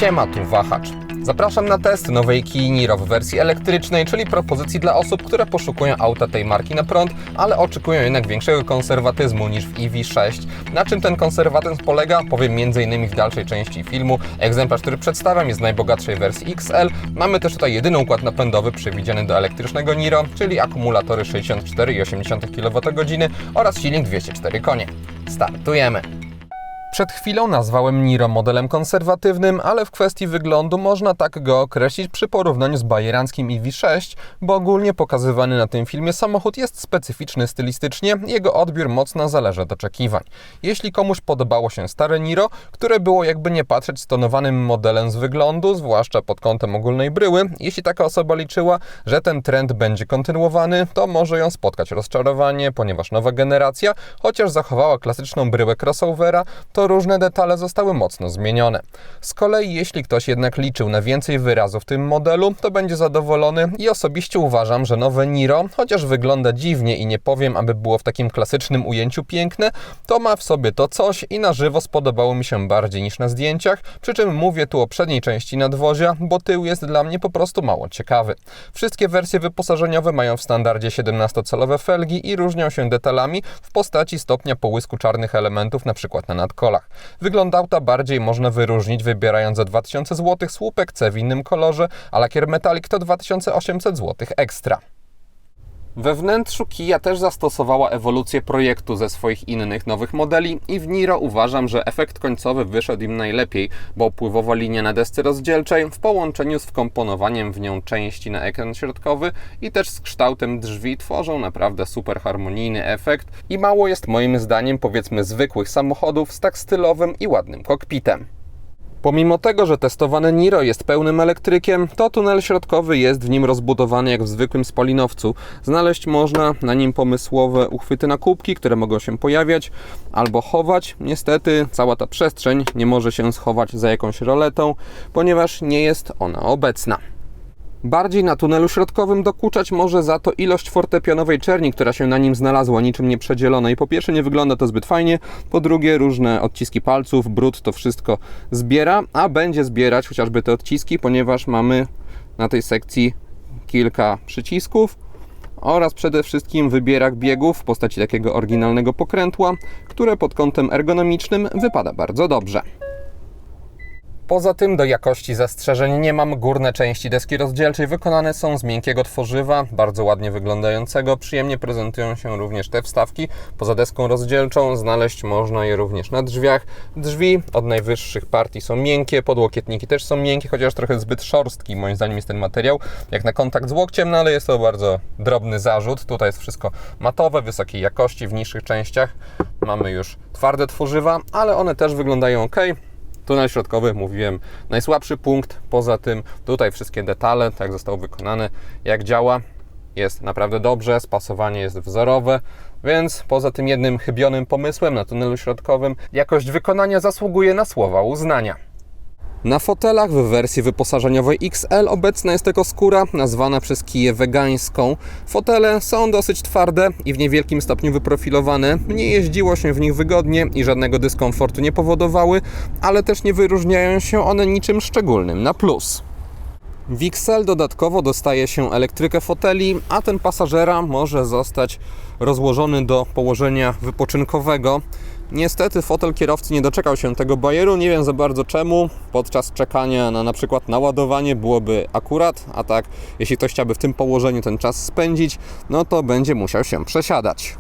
Siema, tu Wahacz. Zapraszam na test nowej Kii Niro w wersji elektrycznej, czyli propozycji dla osób, które poszukują auta tej marki na prąd, ale oczekują jednak większego konserwatyzmu niż w EV6. Na czym ten konserwatyzm polega? Powiem m.in. w dalszej części filmu. Egzemplarz, który przedstawiam, jest z najbogatszej wersji XL. Mamy też tutaj jedyny układ napędowy przewidziany do elektrycznego Niro, czyli akumulatory 64,8 kWh oraz silnik 204 konie. Startujemy! Przed chwilą nazwałem Niro modelem konserwatywnym, ale w kwestii wyglądu można tak go określić przy porównaniu z bajeranckim EV6, bo ogólnie pokazywany na tym filmie samochód jest specyficzny stylistycznie, jego odbiór mocno zależy od oczekiwań. Jeśli komuś podobało się stare Niro, które było jakby nie patrzeć stonowanym modelem z wyglądu, zwłaszcza pod kątem ogólnej bryły, jeśli taka osoba liczyła, że ten trend będzie kontynuowany, to może ją spotkać rozczarowanie, ponieważ nowa generacja, chociaż zachowała klasyczną bryłę crossovera, to różne detale zostały mocno zmienione. Z kolei jeśli ktoś jednak liczył na więcej wyrazu w tym modelu, to będzie zadowolony i osobiście uważam, że nowe Niro, chociaż wygląda dziwnie i nie powiem, aby było w takim klasycznym ujęciu piękne, to ma w sobie to coś i na żywo spodobało mi się bardziej niż na zdjęciach, przy czym mówię tu o przedniej części nadwozia, bo tył jest dla mnie po prostu mało ciekawy. Wszystkie wersje wyposażeniowe mają w standardzie 17-calowe felgi i różnią się detalami w postaci stopnia połysku czarnych elementów, np. na nadkolach. Wygląd auta bardziej można wyróżnić, wybierając za 2000 zł słupek C w innym kolorze, a lakier metalik to 2800 zł ekstra. We wnętrzu Kia też zastosowała ewolucję projektu ze swoich innych nowych modeli i w Niro uważam, że efekt końcowy wyszedł im najlepiej, bo pływowa linia na desce rozdzielczej w połączeniu z wkomponowaniem w nią części na ekran środkowy i też z kształtem drzwi tworzą naprawdę super harmonijny efekt i mało jest moim zdaniem powiedzmy zwykłych samochodów z tak stylowym i ładnym kokpitem. Pomimo tego, że testowane Niro jest pełnym elektrykiem, to tunel środkowy jest w nim rozbudowany jak w zwykłym spalinowcu. Znaleźć można na nim pomysłowe uchwyty na kubki, które mogą się pojawiać albo chować. Niestety cała ta przestrzeń nie może się schować za jakąś roletą, ponieważ nie jest ona obecna. Bardziej na tunelu środkowym dokuczać może za to ilość fortepianowej czerni, która się na nim znalazła, niczym nieprzedzielonej. Po pierwsze nie wygląda to zbyt fajnie, po drugie różne odciski palców, brud to wszystko zbiera, a będzie zbierać chociażby te odciski, ponieważ mamy na tej sekcji kilka przycisków oraz przede wszystkim wybierak biegów w postaci takiego oryginalnego pokrętła, które pod kątem ergonomicznym wypada bardzo dobrze. Poza tym do jakości zastrzeżeń nie mam. Górne części deski rozdzielczej wykonane są z miękkiego tworzywa, bardzo ładnie wyglądającego. Przyjemnie prezentują się również te wstawki. Poza deską rozdzielczą znaleźć można je również na drzwiach. Drzwi od najwyższych partii są miękkie, podłokietniki też są miękkie, chociaż trochę zbyt szorstki moim zdaniem jest ten materiał, jak na kontakt z łokciem, no ale jest to bardzo drobny zarzut. Tutaj jest wszystko matowe, wysokiej jakości. W niższych częściach mamy już twarde tworzywa, ale one też wyglądają ok. Tunel środkowy, mówiłem, najsłabszy punkt. Poza tym tutaj wszystkie detale, tak zostało wykonane, jak działa, jest naprawdę dobrze, spasowanie jest wzorowe, więc poza tym jednym chybionym pomysłem na tunelu środkowym, jakość wykonania zasługuje na słowa uznania. Na fotelach w wersji wyposażeniowej XL obecna jest tylko skóra, nazwana przez Kiję wegańską. Fotele są dosyć twarde i w niewielkim stopniu wyprofilowane. Nie jeździło się w nich wygodnie i żadnego dyskomfortu nie powodowały, ale też nie wyróżniają się one niczym szczególnym na plus. W XL dodatkowo dostaje się elektrykę foteli, a ten pasażera może zostać rozłożony do położenia wypoczynkowego. Niestety fotel kierowcy nie doczekał się tego bajeru, nie wiem za bardzo czemu. Podczas czekania na przykład naładowanie byłoby akurat, a tak jeśli ktoś chciałby w tym położeniu ten czas spędzić, no to będzie musiał się przesiadać.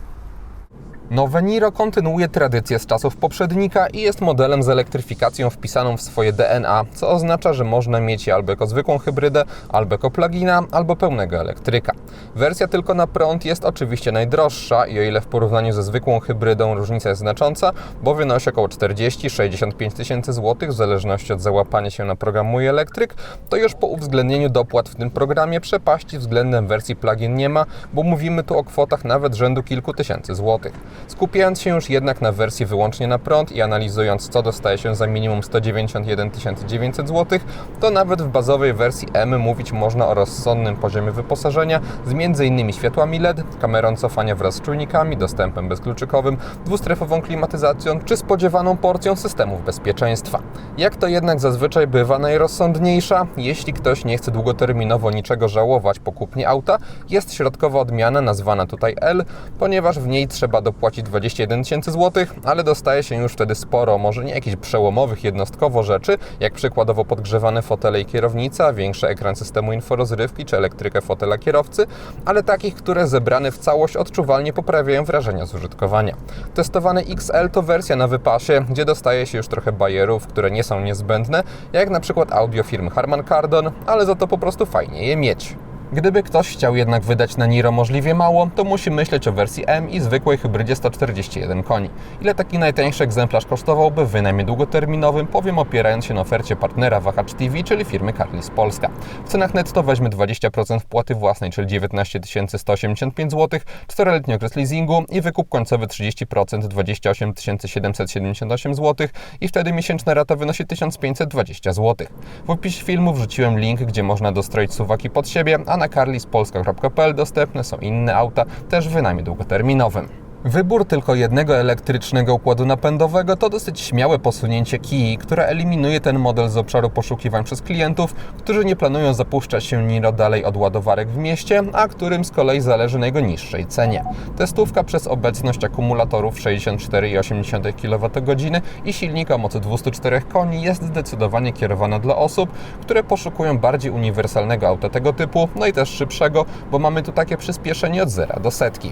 Nowe Niro kontynuuje tradycję z czasów poprzednika i jest modelem z elektryfikacją wpisaną w swoje DNA, co oznacza, że można mieć je albo jako zwykłą hybrydę, albo jako plugina, albo pełnego elektryka. Wersja tylko na prąd jest oczywiście najdroższa i o ile w porównaniu ze zwykłą hybrydą różnica jest znacząca, bo wynosi około 40-65 tysięcy złotych w zależności od załapania się na program Mój Elektryk, to już po uwzględnieniu dopłat w tym programie przepaści względem wersji plug-in nie ma, bo mówimy tu o kwotach nawet rzędu kilku tysięcy złotych. Skupiając się już jednak na wersji wyłącznie na prąd i analizując, co dostaje się za minimum 191 900 zł, to nawet w bazowej wersji M mówić można o rozsądnym poziomie wyposażenia z m.in. światłami LED, kamerą cofania wraz z czujnikami, dostępem bezkluczykowym, dwustrefową klimatyzacją czy spodziewaną porcją systemów bezpieczeństwa. Jak to jednak zazwyczaj bywa najrozsądniejsza, jeśli ktoś nie chce długoterminowo niczego żałować po kupnie auta, jest środkowa odmiana nazwana tutaj L, ponieważ w niej trzeba dopłacić 21 000 zł, ale dostaje się już wtedy sporo, może nie jakichś przełomowych jednostkowo rzeczy, jak przykładowo podgrzewane fotele i kierownica, większy ekran systemu inforozrywki czy elektrykę fotela kierowcy, ale takich, które zebrane w całość odczuwalnie poprawiają wrażenia z użytkowania. Testowane XL to wersja na wypasie, gdzie dostaje się już trochę bajerów, które nie są niezbędne, jak na przykład audio firmy Harman Kardon, ale za to po prostu fajnie je mieć. Gdyby ktoś chciał jednak wydać na Niro możliwie mało, to musi myśleć o wersji M i zwykłej hybrydzie 141 koni. Ile taki najtańszy egzemplarz kosztowałby w wynajmie długoterminowym, powiem opierając się na ofercie partnera Wahacz TV, czyli firmy Carlys Polska. W cenach netto weźmy 20% wpłaty własnej, czyli 19 185 zł, 4-letni okres leasingu i wykup końcowy 30%, 28 778 zł i wtedy miesięczna rata wynosi 1520 zł. W opisie filmu wrzuciłem link, gdzie można dostroić suwaki pod siebie, a na carlyspolska.pl dostępne są inne auta, też w wynajmie długoterminowym. Wybór tylko jednego elektrycznego układu napędowego to dosyć śmiałe posunięcie Kii, które eliminuje ten model z obszaru poszukiwań przez klientów, którzy nie planują zapuszczać się Niro dalej od ładowarek w mieście, a którym z kolei zależy na jego niższej cenie. Testówka przez obecność akumulatorów 64,8 kWh i silnika o mocy 204 koni jest zdecydowanie kierowana dla osób, które poszukują bardziej uniwersalnego auta tego typu, no i też szybszego, bo mamy tu takie przyspieszenie od 0 do setki.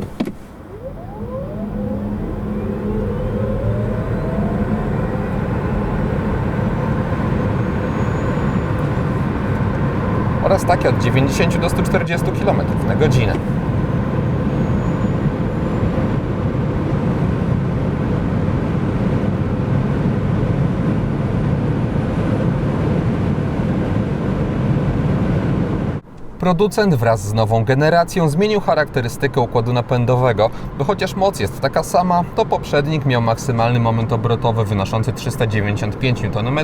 Oraz takie od 90 do 140 km na godzinę. Producent wraz z nową generacją zmienił charakterystykę układu napędowego, bo chociaż moc jest taka sama, to poprzednik miał maksymalny moment obrotowy wynoszący 395 Nm,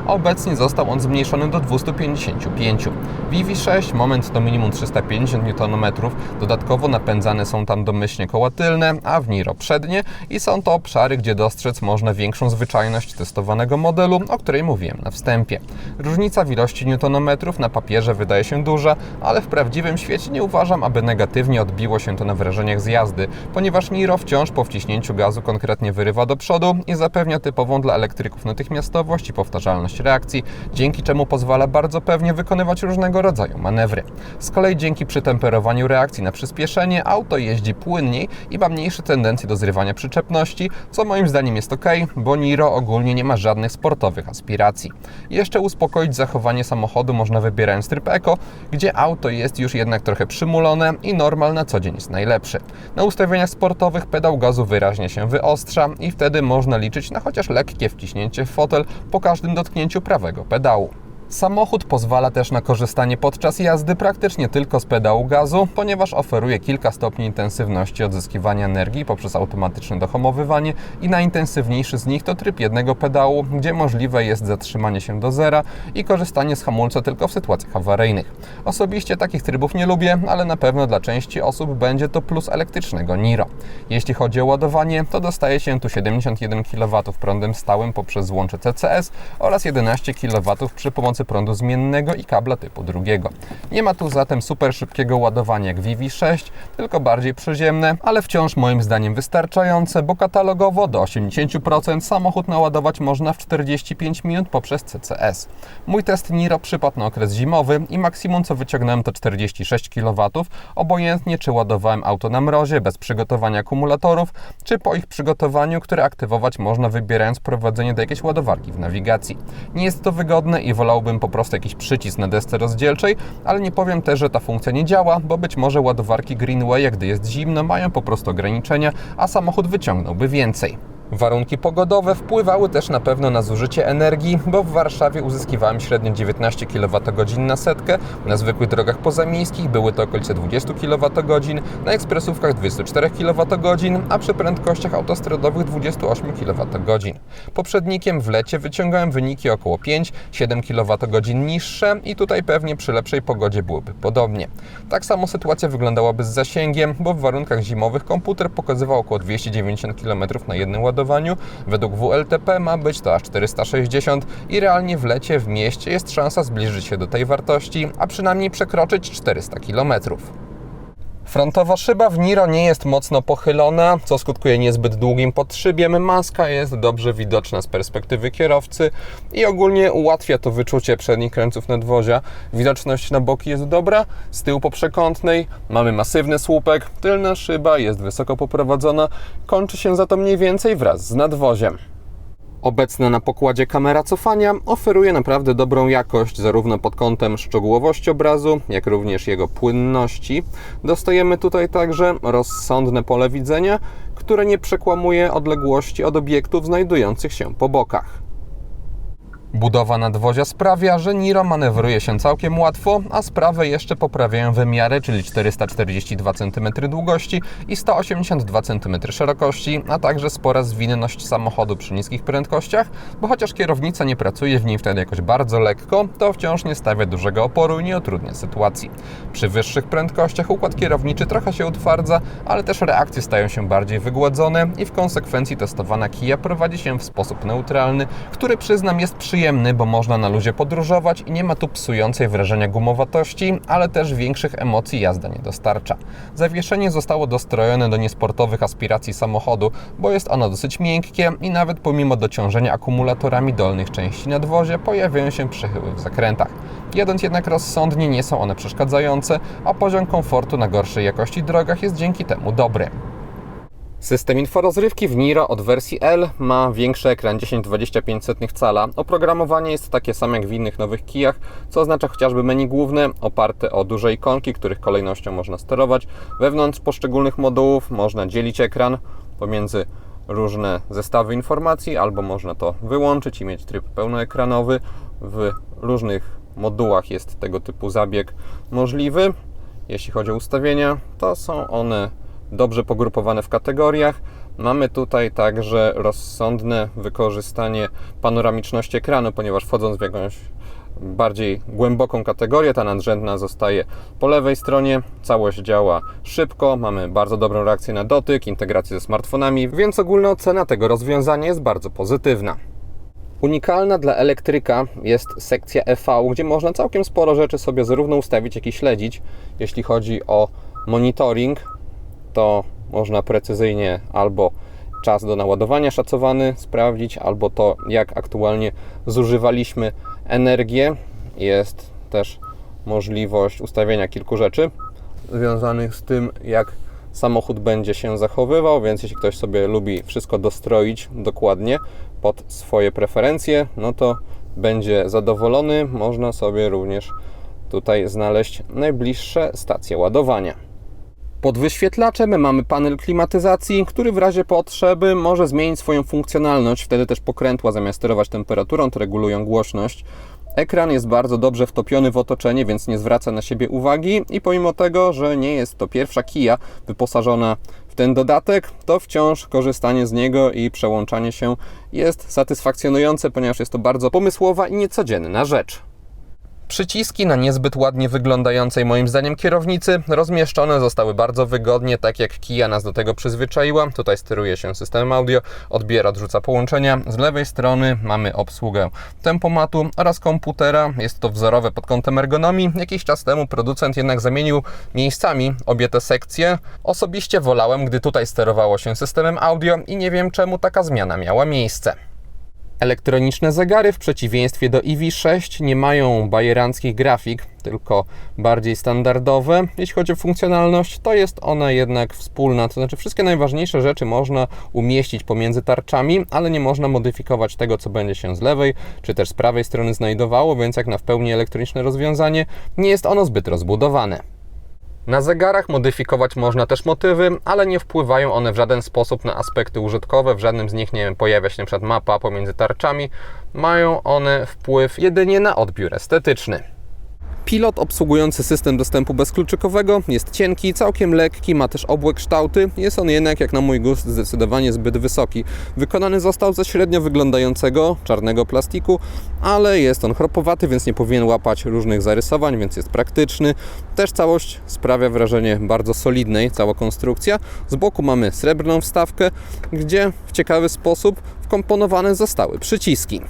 a obecnie został on zmniejszony do 255. W EV6 moment to minimum 350 Nm, dodatkowo napędzane są tam domyślnie koła tylne, a w Niro przednie i są to obszary, gdzie dostrzec można większą zwyczajność testowanego modelu, o której mówiłem na wstępie. Różnica w ilości newtonometrów na papierze wydaje się duża, ale w prawdziwym świecie nie uważam, aby negatywnie odbiło się to na wrażeniach z jazdy, ponieważ Niro wciąż po wciśnięciu gazu konkretnie wyrywa do przodu i zapewnia typową dla elektryków natychmiastowość i powtarzalność reakcji, dzięki czemu pozwala bardzo pewnie wykonywać różnego rodzaju manewry. Z kolei dzięki przytemperowaniu reakcji na przyspieszenie auto jeździ płynniej i ma mniejsze tendencje do zrywania przyczepności, co moim zdaniem jest ok, bo Niro ogólnie nie ma żadnych sportowych aspiracji. Jeszcze uspokoić zachowanie samochodu można wybierając tryb Eco, gdzie auto jest już jednak trochę przymulone i normal na co dzień jest najlepszy. Na ustawieniach sportowych pedał gazu wyraźnie się wyostrza i wtedy można liczyć na chociaż lekkie wciśnięcie w fotel po każdym dotknięciu prawego pedału. Samochód pozwala też na korzystanie podczas jazdy praktycznie tylko z pedału gazu, ponieważ oferuje kilka stopni intensywności odzyskiwania energii poprzez automatyczne dohamowywanie i najintensywniejszy z nich to tryb jednego pedału, gdzie możliwe jest zatrzymanie się do zera i korzystanie z hamulca tylko w sytuacjach awaryjnych. Osobiście takich trybów nie lubię, ale na pewno dla części osób będzie to plus elektrycznego Niro. Jeśli chodzi o ładowanie, to dostaje się tu 71 kW prądem stałym poprzez złącze CCS oraz 11 kW przy pomocy prądu zmiennego i kabla typu drugiego. Nie ma tu zatem super szybkiego ładowania jak w EV6, tylko bardziej przyziemne, ale wciąż moim zdaniem wystarczające, bo katalogowo do 80% samochód naładować można w 45 minut poprzez CCS. Mój test Niro przypadł na okres zimowy i maksimum co wyciągnąłem to 46 kW, obojętnie czy ładowałem auto na mrozie, bez przygotowania akumulatorów, czy po ich przygotowaniu, które aktywować można wybierając prowadzenie do jakiejś ładowarki w nawigacji. Nie jest to wygodne i wolałbym po prostu jakiś przycisk na desce rozdzielczej, ale nie powiem też, że ta funkcja nie działa, bo być może ładowarki Greenway, gdy jest zimno, mają po prostu ograniczenia, a samochód wyciągnąłby więcej. Warunki pogodowe wpływały też na pewno na zużycie energii, bo w Warszawie uzyskiwałem średnio 19 kWh na setkę, na zwykłych drogach pozamiejskich były to okolice 20 kWh, na ekspresówkach 24 kWh, a przy prędkościach autostradowych 28 kWh. Poprzednikiem w lecie wyciągałem wyniki około 5-7 kWh niższe i tutaj pewnie przy lepszej pogodzie byłoby podobnie. Tak samo sytuacja wyglądałaby z zasięgiem, bo w warunkach zimowych komputer pokazywał około 290 km na jednym ładowaniu. Według WLTP ma być to aż 460 i realnie w lecie w mieście jest szansa zbliżyć się do tej wartości, a przynajmniej przekroczyć 400 km. Frontowa szyba w Niro nie jest mocno pochylona, co skutkuje niezbyt długim podszybiem. Maska jest dobrze widoczna z perspektywy kierowcy i ogólnie ułatwia to wyczucie przednich krańców nadwozia. Widoczność na boki jest dobra, z tyłu po przekątnej mamy masywny słupek, tylna szyba jest wysoko poprowadzona, kończy się za to mniej więcej wraz z nadwoziem. Obecna na pokładzie kamera cofania oferuje naprawdę dobrą jakość, zarówno pod kątem szczegółowości obrazu, jak również jego płynności. Dostajemy tutaj także rozsądne pole widzenia, które nie przekłamuje odległości od obiektów znajdujących się po bokach. Budowa nadwozia sprawia, że Niro manewruje się całkiem łatwo, a sprawę jeszcze poprawiają wymiary, czyli 442 cm długości i 182 cm szerokości, a także spora zwinność samochodu przy niskich prędkościach, bo chociaż kierownica nie pracuje w nim wtedy jakoś bardzo lekko, to wciąż nie stawia dużego oporu i nie utrudnia sytuacji. Przy wyższych prędkościach układ kierowniczy trochę się utwardza, ale też reakcje stają się bardziej wygładzone i w konsekwencji testowana Kia prowadzi się w sposób neutralny, który przyznam jest przyjemny, bo można na luzie podróżować i nie ma tu psującej wrażenia gumowatości, ale też większych emocji jazda nie dostarcza. Zawieszenie zostało dostrojone do niesportowych aspiracji samochodu, bo jest ono dosyć miękkie i nawet pomimo dociążenia akumulatorami dolnych części nadwozia pojawiają się przechyły w zakrętach. Jadąc jednak rozsądnie nie są one przeszkadzające, a poziom komfortu na gorszej jakości drogach jest dzięki temu dobry. System inforozrywki w Niro od wersji L ma większy ekran 10,25 cala. Oprogramowanie jest takie samo jak w innych nowych Kijach, co oznacza chociażby menu główne oparte o duże ikonki, których kolejnością można sterować. Wewnątrz poszczególnych modułów można dzielić ekran pomiędzy różne zestawy informacji, albo można to wyłączyć i mieć tryb pełnoekranowy. W różnych modułach jest tego typu zabieg możliwy. Jeśli chodzi o ustawienia, to są one dobrze pogrupowane w kategoriach. Mamy tutaj także rozsądne wykorzystanie panoramiczności ekranu, ponieważ wchodząc w jakąś bardziej głęboką kategorię, ta nadrzędna zostaje po lewej stronie, całość działa szybko, mamy bardzo dobrą reakcję na dotyk, integrację ze smartfonami, więc ogólna ocena tego rozwiązania jest bardzo pozytywna. Unikalna dla elektryka jest sekcja EV, gdzie można całkiem sporo rzeczy sobie zarówno ustawić, jak i śledzić. Jeśli chodzi o monitoring, to można precyzyjnie albo czas do naładowania szacowany sprawdzić, albo to, jak aktualnie zużywaliśmy energię. Jest też możliwość ustawienia kilku rzeczy związanych z tym, jak samochód będzie się zachowywał, więc jeśli ktoś sobie lubi wszystko dostroić dokładnie pod swoje preferencje, no to będzie zadowolony. Można sobie również tutaj znaleźć najbliższe stacje ładowania. Pod wyświetlaczem mamy panel klimatyzacji, który w razie potrzeby może zmienić swoją funkcjonalność. Wtedy też pokrętła zamiast sterować temperaturą, to regulują głośność. Ekran jest bardzo dobrze wtopiony w otoczenie, więc nie zwraca na siebie uwagi i pomimo tego, że nie jest to pierwsza Kia wyposażona w ten dodatek, to wciąż korzystanie z niego i przełączanie się jest satysfakcjonujące, ponieważ jest to bardzo pomysłowa i niecodzienna rzecz. Przyciski na niezbyt ładnie wyglądającej moim zdaniem kierownicy rozmieszczone zostały bardzo wygodnie, tak jak Kia nas do tego przyzwyczaiła. Tutaj steruje się systemem audio, odbiera, odrzuca połączenia. Z lewej strony mamy obsługę tempomatu oraz komputera. Jest to wzorowe pod kątem ergonomii. Jakiś czas temu producent jednak zamienił miejscami obie te sekcje. Osobiście wolałem, gdy tutaj sterowało się systemem audio i nie wiem, czemu taka zmiana miała miejsce. Elektroniczne zegary w przeciwieństwie do EV6 nie mają bajeranckich grafik, tylko bardziej standardowe. Jeśli chodzi o funkcjonalność, to jest ona jednak wspólna, to znaczy wszystkie najważniejsze rzeczy można umieścić pomiędzy tarczami, ale nie można modyfikować tego, co będzie się z lewej czy też z prawej strony znajdowało, więc jak na w pełni elektroniczne rozwiązanie nie jest ono zbyt rozbudowane. Na zegarach modyfikować można też motywy, ale nie wpływają one w żaden sposób na aspekty użytkowe. W żadnym z nich, nie wiem, pojawia się np. mapa pomiędzy tarczami. Mają one wpływ jedynie na odbiór estetyczny. Pilot obsługujący system dostępu bezkluczykowego jest cienki, całkiem lekki, ma też obłe kształty. Jest on jednak, jak na mój gust, zdecydowanie zbyt wysoki. Wykonany został ze średnio wyglądającego czarnego plastiku, ale jest on chropowaty, więc nie powinien łapać różnych zarysowań, więc jest praktyczny. Też całość sprawia wrażenie bardzo solidnej, cała konstrukcja. Z boku mamy srebrną wstawkę, gdzie w ciekawy sposób wkomponowane zostały przyciski.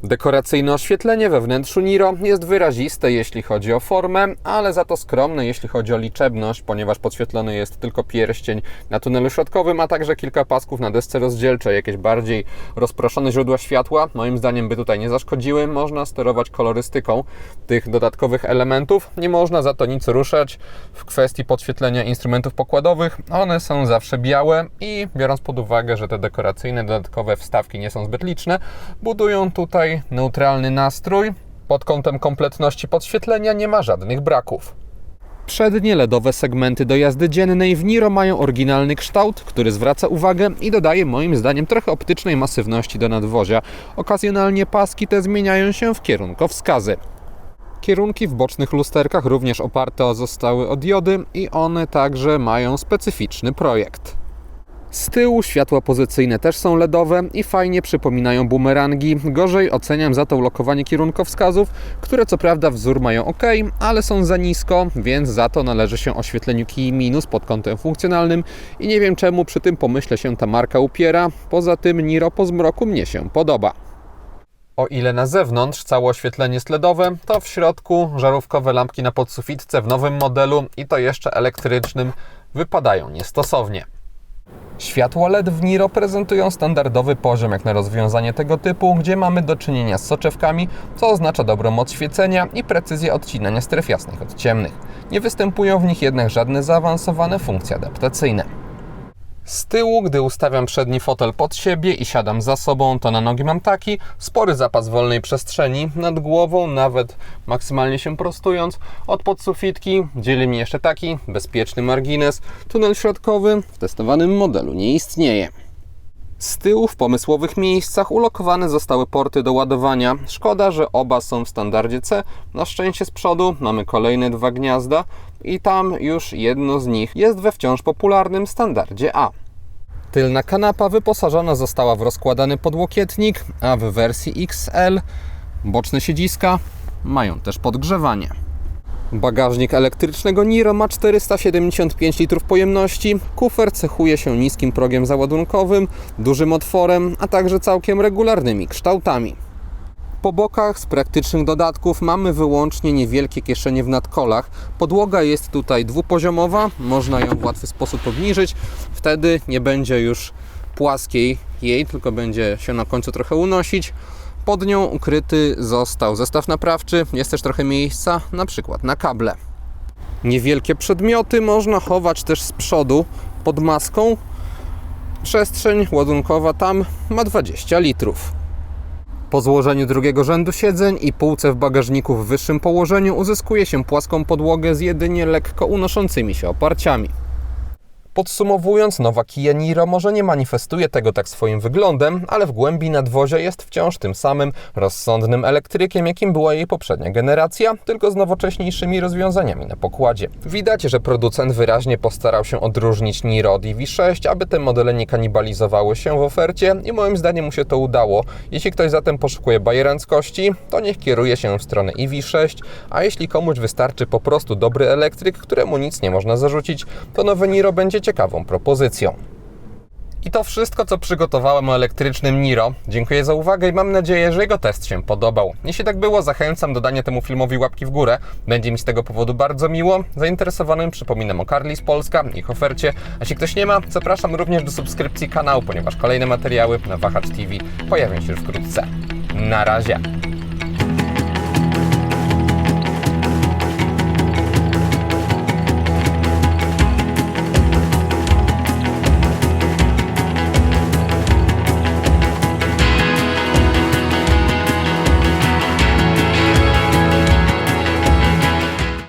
Dekoracyjne oświetlenie we wnętrzu Niro jest wyraziste, jeśli chodzi o formę, ale za to skromne, jeśli chodzi o liczebność, ponieważ podświetlony jest tylko pierścień na tunelu środkowym, a także kilka pasków na desce rozdzielczej. Jakieś bardziej rozproszone źródła światła, moim zdaniem, by tutaj nie zaszkodziły. Można sterować kolorystyką tych dodatkowych elementów. Nie można za to nic ruszać w kwestii podświetlenia instrumentów pokładowych. One są zawsze białe i biorąc pod uwagę, że te dekoracyjne dodatkowe wstawki nie są zbyt liczne, budują tutaj neutralny nastrój. Pod kątem kompletności podświetlenia nie ma żadnych braków. Przednie LEDowe segmenty do jazdy dziennej w Niro mają oryginalny kształt, który zwraca uwagę i dodaje moim zdaniem trochę optycznej masywności do nadwozia. Okazjonalnie paski te zmieniają się w kierunkowskazy. Kierunki w bocznych lusterkach również oparte zostały o diody i one także mają specyficzny projekt. Z tyłu światła pozycyjne też są LEDowe i fajnie przypominają bumerangi. Gorzej oceniam za to lokowanie kierunkowskazów, które co prawda wzór mają ok, ale są za nisko, więc za to należy się oświetleniu kij minus pod kątem funkcjonalnym i nie wiem czemu przy tym pomyśle się ta marka upiera. Poza tym Niro po zmroku mnie się podoba. O ile na zewnątrz całe oświetlenie jest LEDowe, to w środku żarówkowe lampki na podsufitce w nowym modelu i to jeszcze elektrycznym wypadają niestosownie. Światła LED w Niro prezentują standardowy poziom jak na rozwiązanie tego typu, gdzie mamy do czynienia z soczewkami, co oznacza dobrą moc świecenia i precyzję odcinania stref jasnych od ciemnych. Nie występują w nich jednak żadne zaawansowane funkcje adaptacyjne. Z tyłu, gdy ustawiam przedni fotel pod siebie i siadam za sobą, to na nogi mam taki spory zapas wolnej przestrzeni nad głową, nawet maksymalnie się prostując. Od podsufitki dzieli mnie jeszcze taki bezpieczny margines. Tunel środkowy w testowanym modelu nie istnieje. Z tyłu w pomysłowych miejscach ulokowane zostały porty do ładowania. Szkoda, że oba są w standardzie C. Na szczęście z przodu mamy kolejne dwa gniazda i tam już jedno z nich jest we wciąż popularnym standardzie A. Tylna kanapa wyposażona została w rozkładany podłokietnik, a w wersji XL boczne siedziska mają też podgrzewanie. Bagażnik elektrycznego Niro ma 475 litrów pojemności, kufer cechuje się niskim progiem załadunkowym, dużym otworem, a także całkiem regularnymi kształtami. Po bokach z praktycznych dodatków mamy wyłącznie niewielkie kieszenie w nadkolach. Podłoga jest tutaj dwupoziomowa, można ją w łatwy sposób obniżyć, wtedy nie będzie już płaskiej jej, tylko będzie się na końcu trochę unosić. Pod nią ukryty został zestaw naprawczy, jest też trochę miejsca, na przykład na kable. Niewielkie przedmioty można chować też z przodu pod maską. Przestrzeń ładunkowa tam ma 20 litrów. Po złożeniu drugiego rzędu siedzeń i półce w bagażniku w wyższym położeniu uzyskuje się płaską podłogę z jedynie lekko unoszącymi się oparciami. Podsumowując, nowa Kia Niro może nie manifestuje tego tak swoim wyglądem, ale w głębi nadwozia jest wciąż tym samym rozsądnym elektrykiem, jakim była jej poprzednia generacja, tylko z nowocześniejszymi rozwiązaniami na pokładzie. Widać, że producent wyraźnie postarał się odróżnić Niro od EV6, aby te modele nie kanibalizowały się w ofercie i moim zdaniem mu się to udało. Jeśli ktoś zatem poszukuje bajeranckości, to niech kieruje się w stronę EV6, a jeśli komuś wystarczy po prostu dobry elektryk, któremu nic nie można zarzucić, to nowe Niro będzie ciekawą propozycją. I to wszystko, co przygotowałem o elektrycznym Niro. Dziękuję za uwagę i mam nadzieję, że jego test się podobał. Jeśli tak było, zachęcam do dania temu filmowi łapki w górę. Będzie mi z tego powodu bardzo miło. Zainteresowanym przypominam o Carlis Polska, ich ofercie. A jeśli ktoś nie ma, zapraszam również do subskrypcji kanału, ponieważ kolejne materiały na Wahacz TV pojawią się już wkrótce. Na razie!